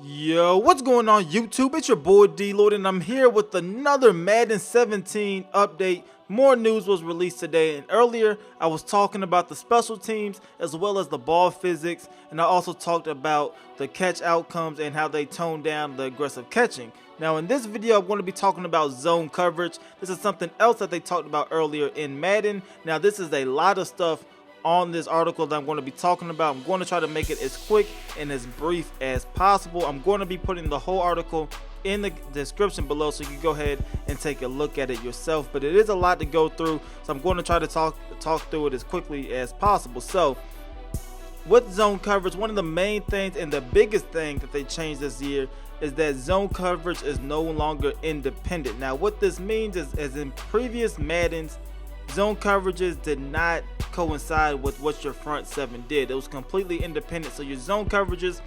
Yo, what's going on YouTube? It's your boy DLloyd and I'm here with another Madden 17 update. More news was released today, and earlier I was talking about the special teams as well as the ball physics, and I also talked about the catch outcomes and how they toned down the aggressive catching. Now in this video I'm going to be talking about zone coverage. This is something else that they talked about earlier in Madden. Now this is a lot of stuff on this article that I'm going to be talking about. I'm going to try to make it as quick and as brief as possible. I'm going to be putting the whole article in the description below so you can go ahead and take a look at it yourself, but it is a lot to go through, so I'm going to try to talk through it as quickly as possible. So with zone coverage, one of the main things and the biggest thing that they changed this year is that zone coverage is no longer independent. Now what this means is, as in previous Maddens, zone coverages did not coincide with what your front seven did. It was completely independent. So your zone coverages,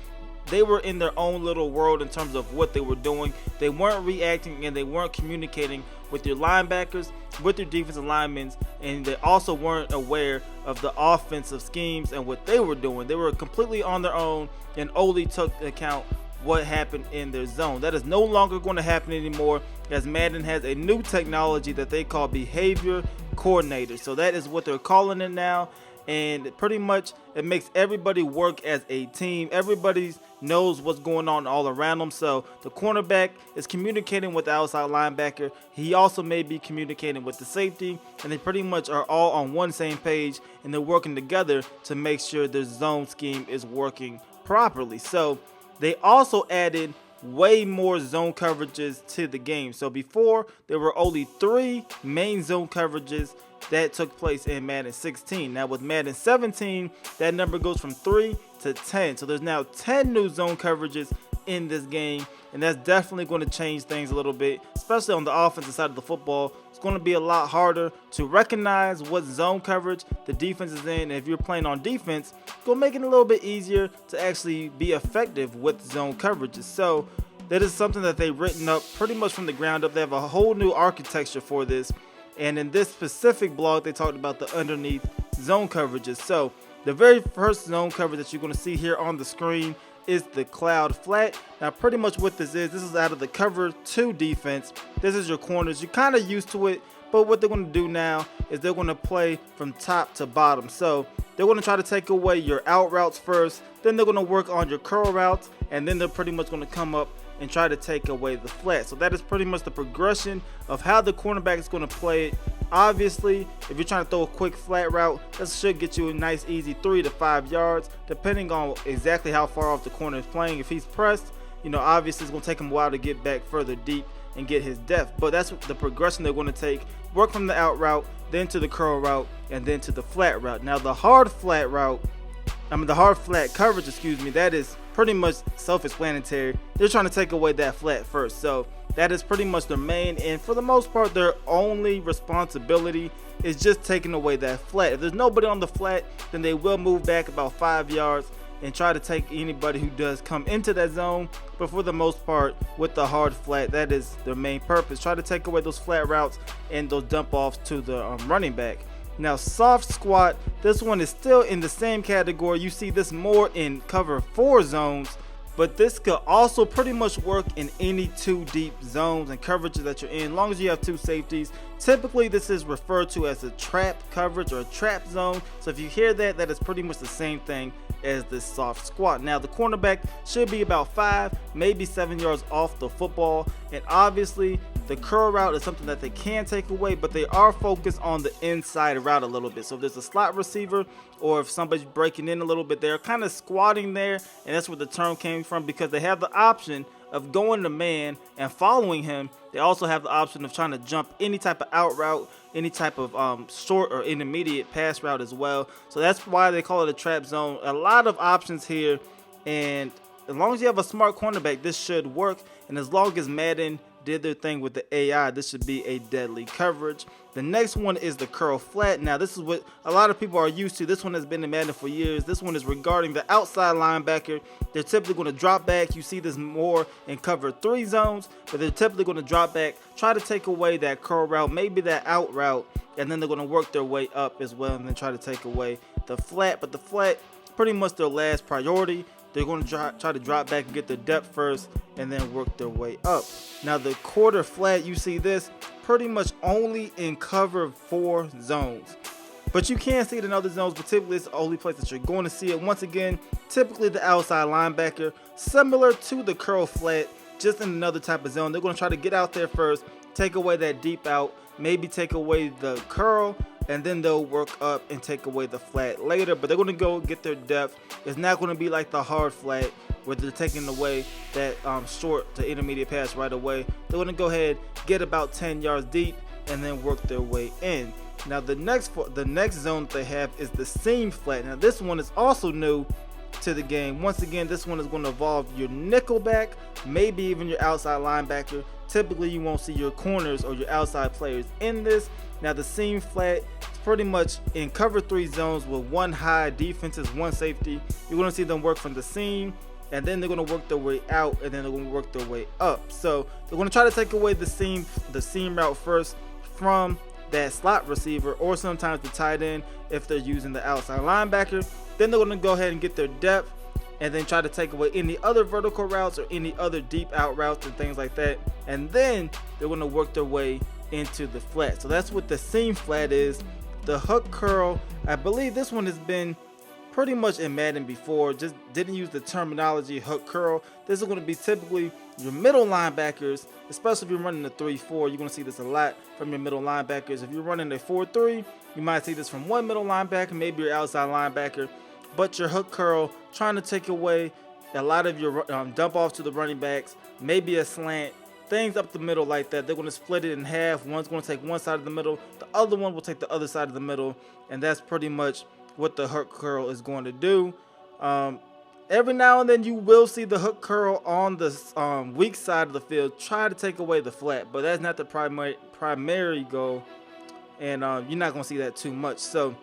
they were in their own little world in terms of what they were doing. They weren't reacting and they weren't communicating with your linebackers, with your defensive linemen, and they also weren't aware of the offensive schemes and what they were doing. They were completely on their own and only took account what happened in their zone. That is no longer going to happen anymore, as Madden has a new technology that they call behavior coordinator. So that is what they're calling it now, and pretty much it makes everybody work as a team. Everybody knows what's going on all around them. So the cornerback is communicating with the outside linebacker. He also may be communicating with the safety, and they pretty much are all on one same page, and they're working together to make sure their zone scheme is working properly. So they also added way more zone coverages to the game. So before, there were only 3 main zone coverages that took place in Madden 16. Now with Madden 17, that number goes from 3 to 10. So there's now 10 new zone coverages in this game, and that's definitely going to change things a little bit, especially on the offensive side of the football. It's going to be a lot harder to recognize what zone coverage the defense is in, and if you're playing on defense, it's going to make it a little bit easier to actually be effective with zone coverages. So that is something that they've written up pretty much from the ground up. They have a whole new architecture for this, and in this specific blog they talked about the underneath zone coverages. So the very first zone coverage that you're going to see here on the screen is the cloud flat. Now pretty much what this is out of the cover 2 defense. This is your corners. You're kind of used to it, but what they're going to do now is they're going to play from top to bottom. So they're going to try to take away your out routes first, then they're going to work on your curl routes, and then they're pretty much going to come up and try to take away the flat. So that is pretty much the progression of how the cornerback is going to play it. Obviously, if you're trying to throw a quick flat route, that should get you a nice easy 3 to 5 yards, depending on exactly how far off the corner is playing. If he's pressed, obviously it's going to take him a while to get back further deep and get his depth, but that's the progression they're going to take. Work from the out route, then to the curl route, and then to the flat route. Now the hard flat coverage, that is pretty much self-explanatory. They're trying to take away that flat first. So that is pretty much their main, and for the most part their only responsibility is just taking away that flat. If there's nobody on the flat, then they will move back about 5 yards and try to take anybody who does come into that zone. But for the most part, with the hard flat, that is their main purpose. Try to take away those flat routes and those dump offs to the running back. Now soft squat, this one is still in the same category. You see this more in cover 4 zones, but this could also pretty much work in any 2 deep zones and coverages that you're in, as long as you have 2 safeties. Typically this is referred to as a trap coverage or a trap zone. So if you hear that, that is pretty much the same thing as this soft squat. Now the cornerback should be about 5, maybe 7 yards off the football, and obviously the curl route is something that they can take away, but they are focused on the inside route a little bit. So if there's a slot receiver or if somebody's breaking in a little bit, they're kind of squatting there, and that's where the term came from, because they have the option of going to man and following him. They also have the option of trying to jump any type of out route, any type of short or intermediate pass route as well. So that's why they call it a trap zone. A lot of options here, and as long as you have a smart cornerback, this should work. And as long as Madden did their thing with the AI, this should be a deadly coverage. The next one is the curl flat. Now this is what a lot of people are used to. This one has been in Madden for years. This one is regarding the outside linebacker. They're typically going to drop back. You see this more in cover 3 zones, but they're typically going to drop back, try to take away that curl route, maybe that out route, and then they're going to work their way up as well and then try to take away the flat. But the flat, pretty much their last priority. they're going to try to drop back and get their depth first and then work their way up. Now the quarter flat, you see this pretty much only in cover 4 zones. But you can see it in other zones, but typically it's the only place that you're going to see it. Once again, typically the outside linebacker, similar to the curl flat, just in another type of zone. They're going to try to get out there first, take away that deep out, maybe take away the curl, and then they'll work up and take away the flat later. But they're going to go get their depth. It's not going to be like the hard flat where they're taking away that short to intermediate pass right away. They're going to go ahead, get about 10 yards deep, and then work their way in. Now the next zone that they have is the seam flat. Now this one is also new to the game. Once again, this one is going to involve your nickel back, maybe even your outside linebacker. Typically you won't see your corners or your outside players in this. Now the seam flat is pretty much in cover 3 zones with 1 high defenses, 1 safety. You're going to see them work from the seam, and then they're going to work their way out, and then they're going to work their way up. So they're going to try to take away the seam route first from that slot receiver, or sometimes the tight end if they're using the outside linebacker. Then they're going to go ahead and get their depth and then try to take away any other vertical routes or any other deep out routes and things like that. And then they're going to work their way into the flat. So that's what the seam flat is. The hook curl, I believe this one has been pretty much in Madden before, just didn't use the terminology hook curl. This is going to be typically your middle linebackers, especially if you're running a 3-4. You're going to see this a lot from your middle linebackers. If you're running a 4-3, you might see this from one middle linebacker, maybe your outside linebacker. But your hook curl, trying to take away a lot of your dump off to the running backs, maybe a slant, things up the middle like that. They're going to split it in half. One's going to take one side of the middle, the other one will take the other side of the middle, and that's pretty much what the hook curl is going to do. Every now and then you will see the hook curl on the weak side of the field try to take away the flat, but that's not the primary goal, and you're not going to see that too much. So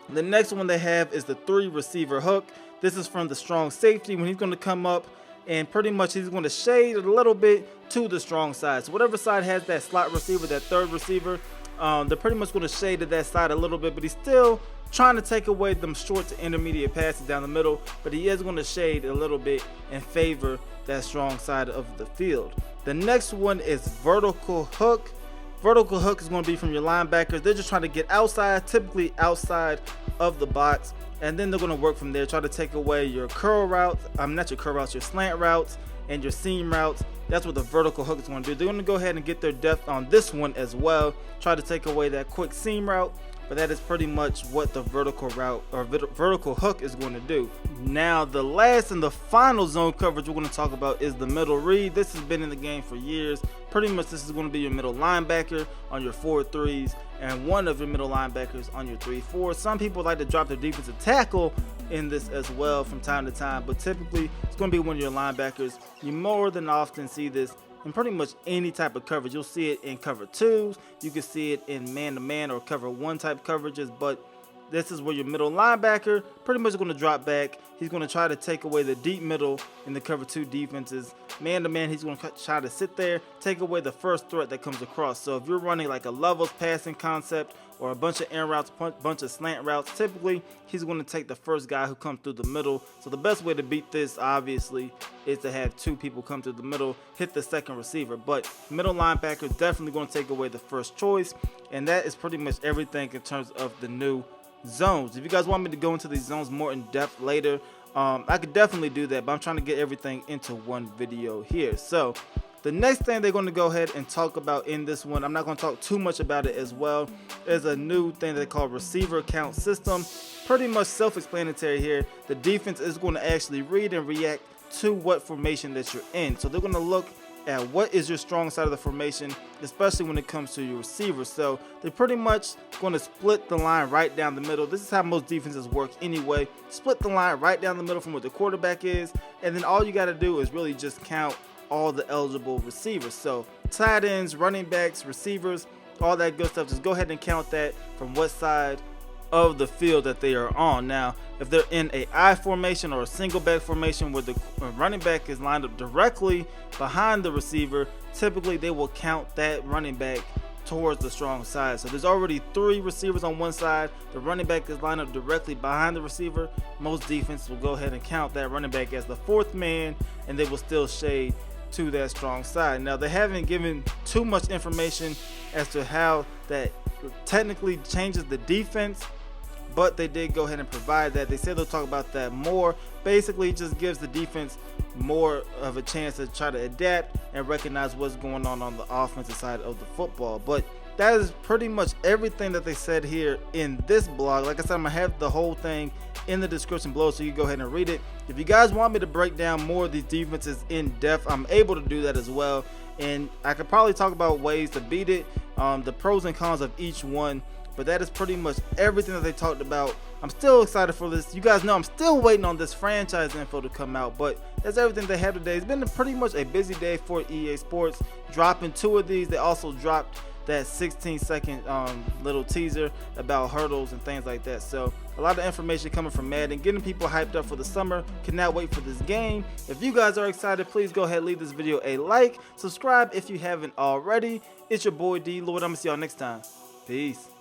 the next one they have is the 3 receiver hook. This is from the strong safety when he's going to come up, and pretty much he's going to shade a little bit to the strong side. So whatever side has that slot receiver, that 3rd receiver, they're pretty much going to shade to that side a little bit, but he's still trying to take away them short to intermediate passes down the middle, but he is going to shade a little bit and favor that strong side of the field. The next one is vertical hook. Vertical hook is going to be from your linebackers. They're just trying to get outside, typically outside of the box, and then they're going to work from there, try to take away your curl routes, not your curl routes, your slant routes and your seam routes. That's what the vertical hook is going to do. They're going to go ahead and get their depth on this one as well, try to take away that quick seam route, but that is pretty much what the vertical route or vertical hook is going to do. Now the last and the final zone coverage we're going to talk about is the middle read. This has been in the game for years. Pretty much this is going to be your middle linebacker on your 4-3s and one of your middle linebackers on your 3-4. Some people like to drop their defensive tackle in this as well from time to time, but typically it's going to be one of your linebackers. You more than often see this in pretty much any type of coverage. You'll see it in cover 2s, you can see it in man-to-man or cover 1 type coverages, but this is where your middle linebacker pretty much going to drop back. He's going to try to take away the deep middle in the cover 2 defenses. Man-to-man, he's going to try to sit there, take away the first threat that comes across. So if you're running like a levels passing concept or a bunch of air routes, bunch of slant routes, typically he's going to take the first guy who comes through the middle. So the best way to beat this, obviously, is to have 2 people come through the middle, hit the second receiver. But middle linebacker is definitely going to take away the first choice, and that is pretty much everything in terms of the new zones. If you guys want me to go into these zones more in depth later, I could definitely do that, but I'm trying to get everything into one video here. So the next thing they're going to go ahead and talk about in this one, I'm not going to talk too much about it as well, is a new thing they call receiver count system. Pretty much self-explanatory here. The defense is going to actually read and react to what formation that you're in. So they're going to look at what is your strong side of the formation, especially when it comes to your receivers. So they're pretty much going to split the line right down the middle. This is how most defenses work anyway. Split the line right down the middle from what the quarterback is, and then all you got to do is really just count all the eligible receivers. So tight ends, running backs, receivers, all that good stuff. Just go ahead and count that from what side of the field that they are on. Now, if they're in a I formation or a single back formation where the running back is lined up directly behind the receiver, typically they will count that running back towards the strong side. So there's already 3 receivers on one side. The running back is lined up directly behind the receiver. Most defense will go ahead and count that running back as the 4th man, and they will still shade to that strong side. Now, they haven't given too much information as to how that technically changes the defense, but they did go ahead and provide that. They said they'll talk about that more. Basically, it just gives the defense more of a chance to try to adapt and recognize what's going on the offensive side of the football. But that is pretty much everything that they said here in this blog. Like I said, I'm gonna have the whole thing in the description below, so you can go ahead and read it. If you guys want me to break down more of these defenses in depth, I'm able to do that as well, and I could probably talk about ways to beat it, the pros and cons of each one. But that is pretty much everything that they talked about. I'm still excited for this. You guys know I'm still waiting on this franchise info to come out, but that's everything they have today. It's been pretty much a busy day for EA Sports, dropping 2 of these. They also dropped that 16-second little teaser about hurdles and things like that. So a lot of information coming from Madden, getting people hyped up for the summer. Cannot wait for this game. If you guys are excited, please go ahead and leave this video a like. Subscribe if you haven't already. It's your boy DLloyd. I'm gonna see y'all next time. Peace.